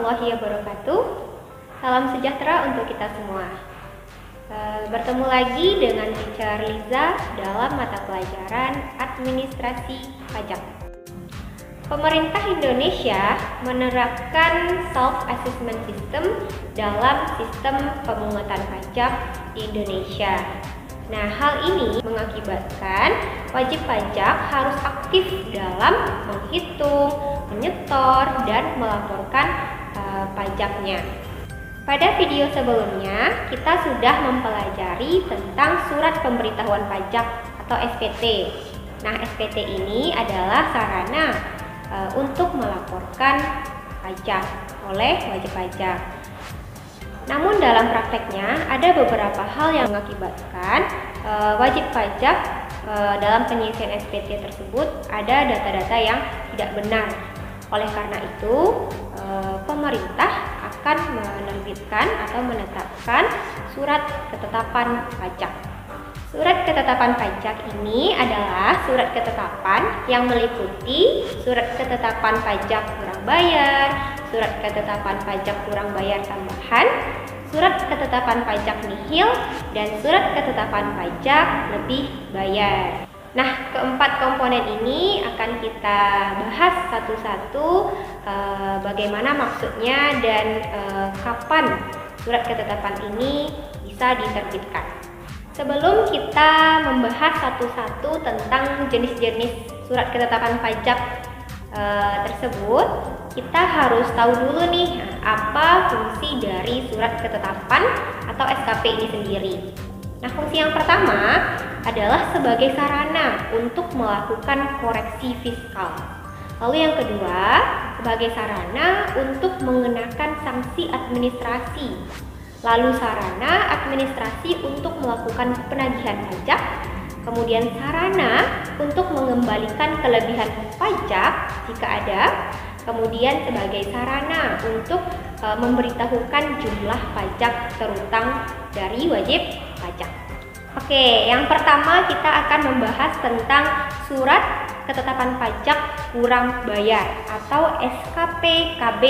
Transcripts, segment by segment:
warahmatullahi wabarakatuh. Salam sejahtera untuk kita semua. Bertemu lagi dengan Teacher Liza dalam mata pelajaran Administrasi Pajak. Pemerintah Indonesia menerapkan self-assessment system dalam sistem pemungutan pajak di Indonesia. Nah, hal ini mengakibatkan wajib pajak harus aktif dalam menghitung, menyetor, dan melaporkan pajaknya. Pada video sebelumnya, kita sudah mempelajari tentang surat pemberitahuan pajak atau SPT. Nah, SPT ini adalah sarana untuk melaporkan pajak oleh wajib pajak. Namun dalam prakteknya ada beberapa hal yang mengakibatkan wajib pajak dalam pengisian SPT tersebut ada data-data yang tidak benar. Oleh karena itu, pemerintah akan menerbitkan atau menetapkan surat ketetapan pajak. Surat ketetapan pajak ini adalah surat ketetapan yang meliputi surat ketetapan pajak kurang bayar, surat ketetapan pajak kurang bayar tambahan, surat ketetapan pajak nihil, dan surat ketetapan pajak lebih bayar. Nah, keempat komponen ini akan kita bahas satu-satu bagaimana maksudnya dan kapan surat ketetapan ini bisa diterbitkan. Sebelum kita membahas satu-satu tentang jenis-jenis surat ketetapan pajak tersebut, kita harus tahu dulu nih apa fungsi dari surat ketetapan atau SKP ini sendiri. Nah, fungsi yang pertama adalah sebagai sarana untuk melakukan koreksi fiskal. Lalu yang kedua, sebagai sarana untuk mengenakan sanksi administrasi. Lalu sarana administrasi untuk melakukan penagihan pajak, kemudian sarana untuk mengembalikan kelebihan pajak jika ada, kemudian sebagai sarana untuk memberitahukan jumlah pajak terutang dari wajib pajak. Oke, yang pertama kita akan membahas tentang surat ketetapan pajak kurang bayar atau SKPKB.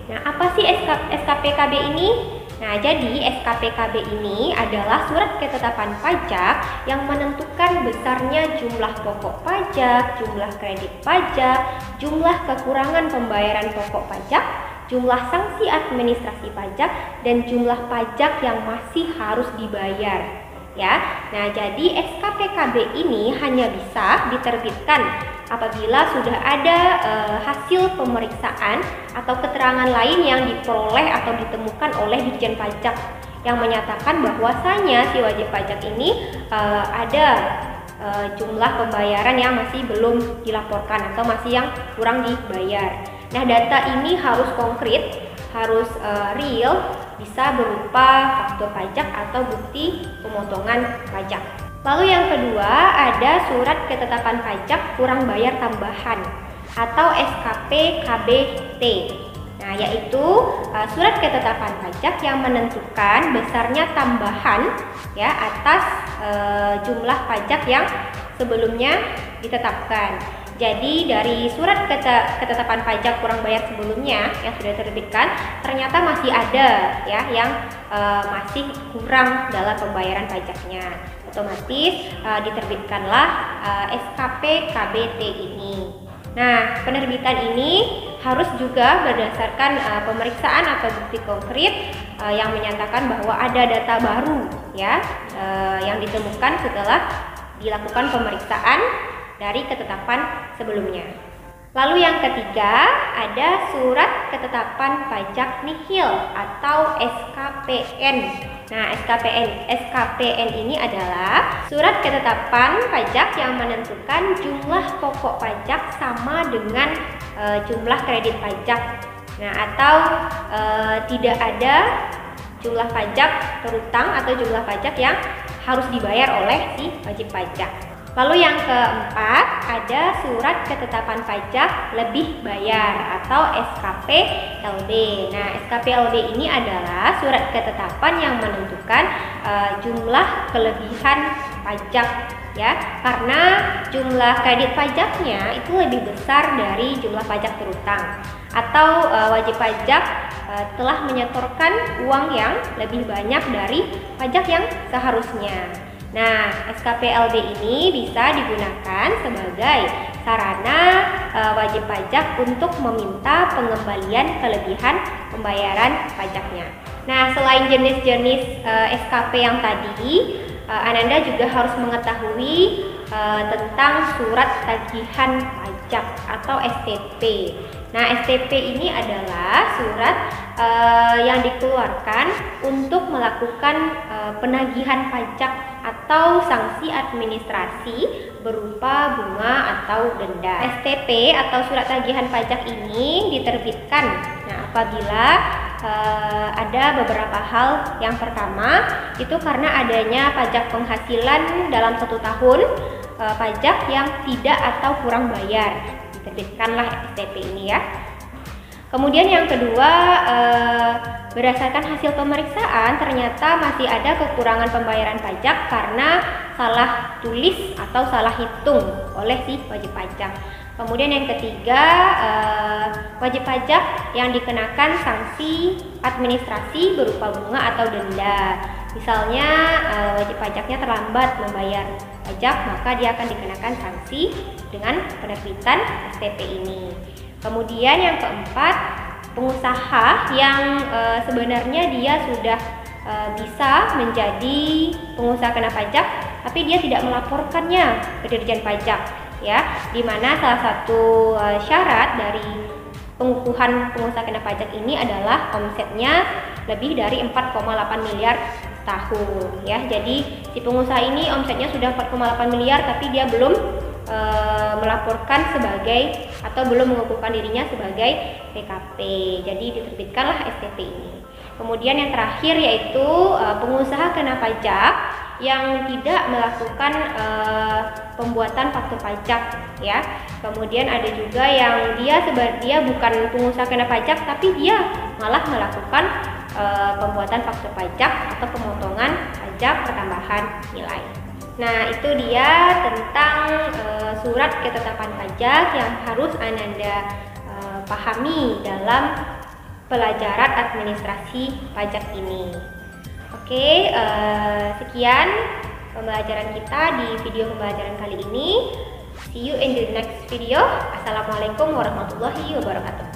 Nah, apa sih SKPKB ini? Nah, jadi SKPKB ini adalah surat ketetapan pajak yang menentukan besarnya jumlah pokok pajak, jumlah kredit pajak, jumlah kekurangan pembayaran pokok pajak, jumlah sanksi administrasi pajak, dan jumlah pajak yang masih harus dibayar. Ya, nah jadi SKPKB ini hanya bisa diterbitkan apabila sudah ada hasil pemeriksaan atau keterangan lain yang diperoleh atau ditemukan oleh Ditjen Pajak yang menyatakan bahwasanya si wajib pajak ini ada jumlah pembayaran yang masih belum dilaporkan atau masih yang kurang dibayar. Nah, data ini harus konkret, harus real, bisa berupa faktur pajak atau bukti pemotongan pajak. Lalu yang kedua ada surat ketetapan pajak kurang bayar tambahan atau SKPKBT. Nah, yaitu surat ketetapan pajak yang menentukan besarnya tambahan ya atas jumlah pajak yang sebelumnya ditetapkan. Jadi dari surat ketetapan pajak kurang bayar sebelumnya yang sudah diterbitkan ternyata masih ada ya yang masih kurang dalam pembayaran pajaknya. Otomatis diterbitkanlah SKPKBT ini. Nah, penerbitan ini harus juga berdasarkan pemeriksaan atau bukti konkret yang menyatakan bahwa ada data baru ya yang ditemukan setelah dilakukan pemeriksaan dari ketetapan sebelumnya. Lalu yang ketiga ada surat ketetapan pajak nihil atau SKPN. Nah, SKPN ini adalah surat ketetapan pajak yang menentukan jumlah pokok pajak sama dengan jumlah kredit pajak. Nah, atau tidak ada jumlah pajak terutang atau jumlah pajak yang harus dibayar oleh si wajib pajak. Lalu yang keempat ada surat ketetapan pajak lebih bayar atau SKPLB. Nah, SKPLB ini adalah surat ketetapan yang menentukan jumlah kelebihan pajak ya, karena jumlah kredit pajaknya itu lebih besar dari jumlah pajak berutang, atau wajib pajak telah menyetorkan uang yang lebih banyak dari pajak yang seharusnya. Nah, SKPLB ini bisa digunakan sebagai sarana wajib pajak untuk meminta pengembalian kelebihan pembayaran pajaknya. Nah, selain jenis-jenis SKP yang tadi, Ananda juga harus mengetahui tentang surat tagihan pajak atau STP. Nah, STP ini adalah surat yang dikeluarkan untuk melakukan penagihan pajak atau sanksi administrasi berupa bunga atau denda. STP atau surat tagihan pajak ini diterbitkan apabila ada beberapa hal. Yang pertama itu karena adanya pajak penghasilan dalam 1 tahun, pajak yang tidak atau kurang bayar, diterbitkanlah STP ini ya. Kemudian yang kedua, berdasarkan hasil pemeriksaan ternyata masih ada kekurangan pembayaran pajak karena salah tulis atau salah hitung oleh si wajib pajak. Kemudian yang ketiga, wajib pajak yang dikenakan sanksi administrasi berupa bunga atau denda. Misalnya wajib pajaknya terlambat membayar pajak, maka dia akan dikenakan sanksi dengan penerbitan STP ini. Kemudian yang keempat, pengusaha yang sebenarnya dia sudah bisa menjadi pengusaha kena pajak, tapi dia tidak melaporkannya ke Dirjen Pajak, ya, dimana salah satu syarat dari pengukuhan pengusaha kena pajak ini adalah omsetnya lebih dari 4,8 miliar tahun, ya. Jadi si pengusaha ini omsetnya sudah 4,8 miliar tapi dia belum melaporkan sebagai atau belum mengukuhkan dirinya sebagai PKP. Jadi diterbitkanlah STP ini. Kemudian yang terakhir yaitu pengusaha kena pajak yang tidak melakukan pembuatan faktur pajak, ya. Kemudian ada juga yang dia bukan pengusaha kena pajak tapi dia malah melakukan pembuatan faktur pajak atau pemotongan pajak pertambahan nilai. Nah, itu dia tentang surat ketetapan pajak yang harus Ananda pahami dalam pelajaran administrasi pajak ini. Oke, sekian pembelajaran kita di video pembelajaran kali ini. See you in the next video. Assalamualaikum warahmatullahi wabarakatuh.